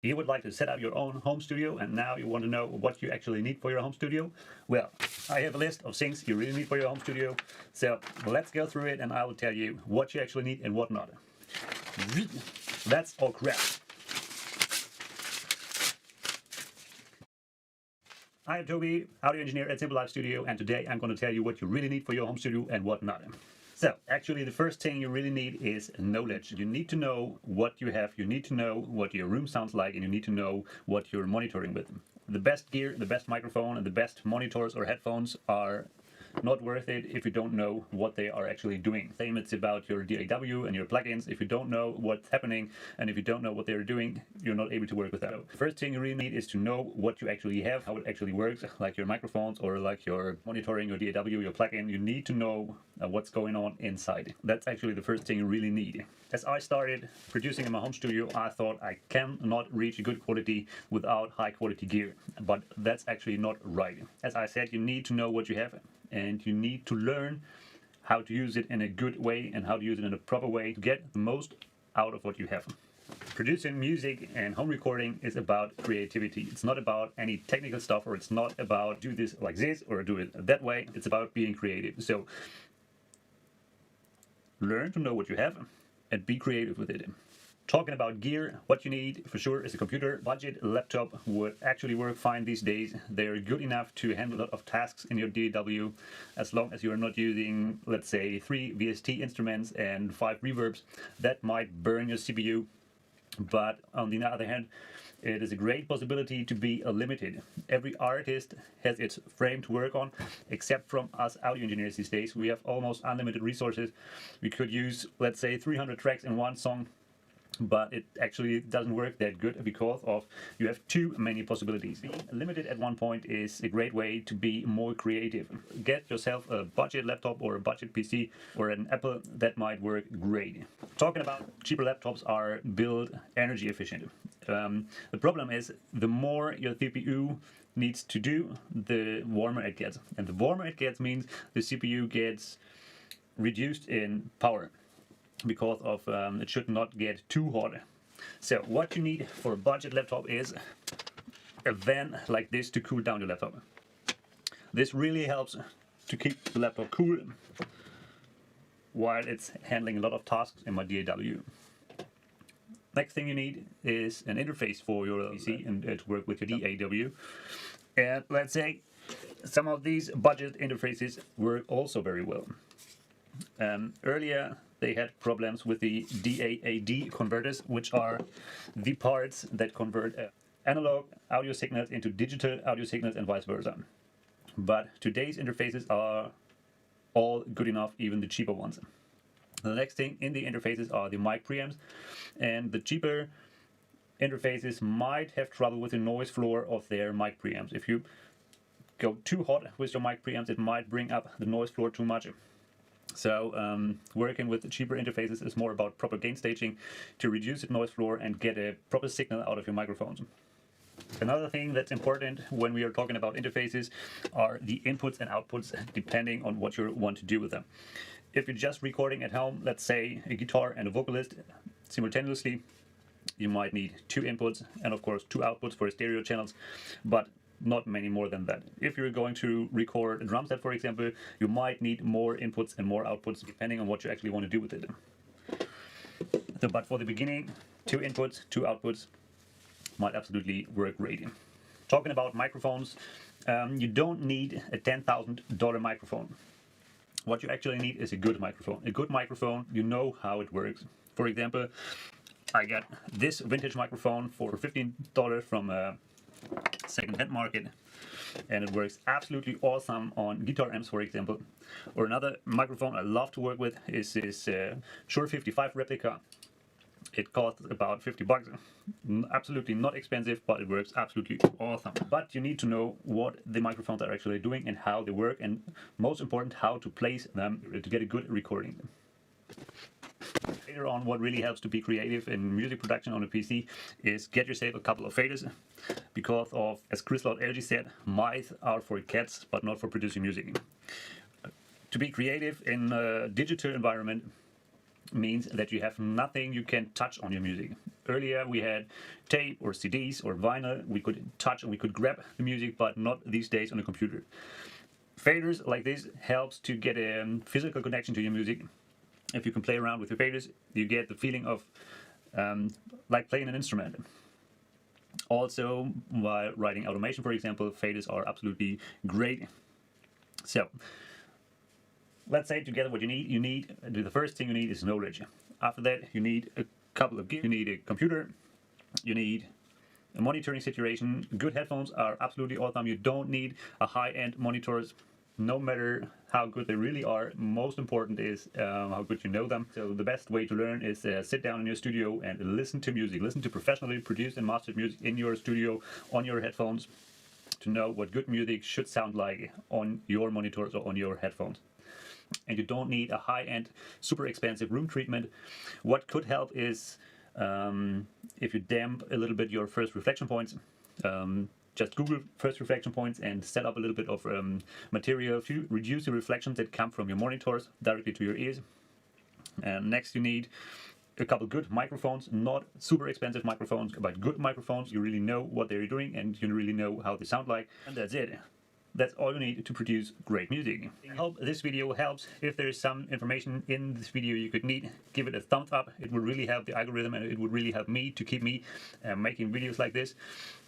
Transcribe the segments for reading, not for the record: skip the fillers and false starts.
You would like to set up your own home studio and now you want to know what you actually need for your home studio? Well, I have a list of things you really need for your home studio. So let's go through it and I will tell you what you actually need and what not. That's all crap. I am Toby, audio engineer at Simple Life Studio, and today I'm going to tell you what you really need for your home studio and what not. So, actually, the first thing you really need is knowledge. You need to know what you have, you need to know what your room sounds like, and you need to know what you're monitoring with. The best gear, the best microphone, and the best monitors or headphones are not worth it if you don't know what they are actually doing. Same, it's about your DAW and your plugins. If you don't know what's happening and if you don't know what they're doing, you're not able to work with that. So first thing you really need is to know what you actually have, how it actually works, like your microphones or like your monitoring, your DAW, your plugin. You need to know what's going on inside. That's actually the first thing you really need. As I started producing in my home studio, I thought I cannot reach a good quality without high quality gear, but that's actually not right. As I said, you need to know what you have and you need to learn how to use it in a good way and how to use it in a proper way to get the most out of what you have. Producing music and home recording is about creativity. It's not about any technical stuff, or it's not about do this like this or do it that way. It's about being creative. So learn to know what you have and be creative with it. Talking about gear, what you need for sure is a computer. Budget laptop would actually work fine these days. They're good enough to handle a lot of tasks in your DAW as long as you're not using, let's say, 3 VST instruments and 5 reverbs. That might burn your CPU, but on the other hand, it is a great possibility to be limited. Every artist has its frame to work on, except from us audio engineers these days. We have almost unlimited resources. We could use, let's say, 300 tracks in one song, but it actually doesn't work that good because of you have too many possibilities. Being limited at one point is a great way to be more creative. Get yourself a budget laptop or a budget PC or an Apple. That might work great. Talking about cheaper laptops are built energy efficient. The problem is the more your CPU needs to do, the warmer it gets. And the warmer it gets means the CPU gets reduced in power, because of it should not get too hot. So what you need for a budget laptop is a fan like this to cool down your laptop. This really helps to keep the laptop cool while it's handling a lot of tasks in my DAW. Next thing you need is an interface for your PC and to work with your DAW. And let's say some of these budget interfaces work also very well. Earlier they had problems with the DAAD converters, which are the parts that convert analog audio signals into digital audio signals and vice versa. But today's interfaces are all good enough, even the cheaper ones. The next thing in the interfaces are the mic preamps, and the cheaper interfaces might have trouble with the noise floor of their mic preamps. If you go too hot with your mic preamps, it might bring up the noise floor too much. So working with the cheaper interfaces is more about proper gain staging to reduce the noise floor and get a proper signal out of your microphones. Another thing that's important when we are talking about interfaces are the inputs and outputs, depending on what you want to do with them. If you're just recording at home, let's say a guitar and a vocalist simultaneously, you might need 2 inputs and of course 2 outputs for stereo channels, but not many more than that. If you're going to record a drum set, for example, you might need more inputs and more outputs depending on what you actually want to do with it. So, but for the beginning, 2 inputs, 2 outputs might absolutely work great. Talking about microphones, you don't need a $10,000 microphone. What you actually need is a good microphone. A good microphone, you know how it works. For example, I got this vintage microphone for $15 from a second-hand market, and it works absolutely awesome on guitar amps, for example. Or another microphone I love to work with is this Shure 55 replica. It costs about 50 bucks. Absolutely not expensive, but it works absolutely awesome. But you need to know what the microphones are actually doing and how they work, and most important, how to place them to get a good recording. Later on, what really helps to be creative in music production on a PC is get yourself a couple of faders, because of, as Chris LG said, mice are for cats but not for producing music. To be creative in a digital environment, means that you have nothing you can touch on your music. Earlier we had tape or CDs or vinyl, we could touch and we could grab the music, but not these days on a computer. Faders like this helps to get a physical connection to your music. If you can play around with your faders, you get the feeling of like playing an instrument. Also, while writing automation, for example, faders are absolutely great. So, let's say together what you need, the first thing you need is knowledge. After that, you need a couple of gear. You need a computer, you need a monitoring situation. Good headphones are absolutely awesome. You don't need a high-end monitors, no matter how good they really are. Most important is how good you know them. So the best way to learn is sit down in your studio and listen to music. Listen to professionally produced and mastered music in your studio on your headphones to know what good music should sound like on your monitors or on your headphones. And you don't need a high-end, super expensive room treatment. What could help is if you damp a little bit your first reflection points. Just Google first reflection points and set up a little bit of material to reduce the reflections that come from your monitors directly to your ears. And next you need a couple good microphones, not super expensive microphones, but good microphones. You really know what they're doing and you really know how they sound like. And that's it. That's all you need to produce great music. I hope this video helps. If there is some information in this video you could need, give it a thumbs up. It would really help the algorithm and it would really help me to keep me making videos like this.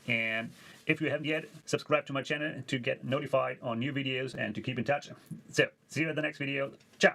And if you haven't yet, subscribe to my channel to get notified on new videos and to keep in touch. So, see you at the next video. Ciao!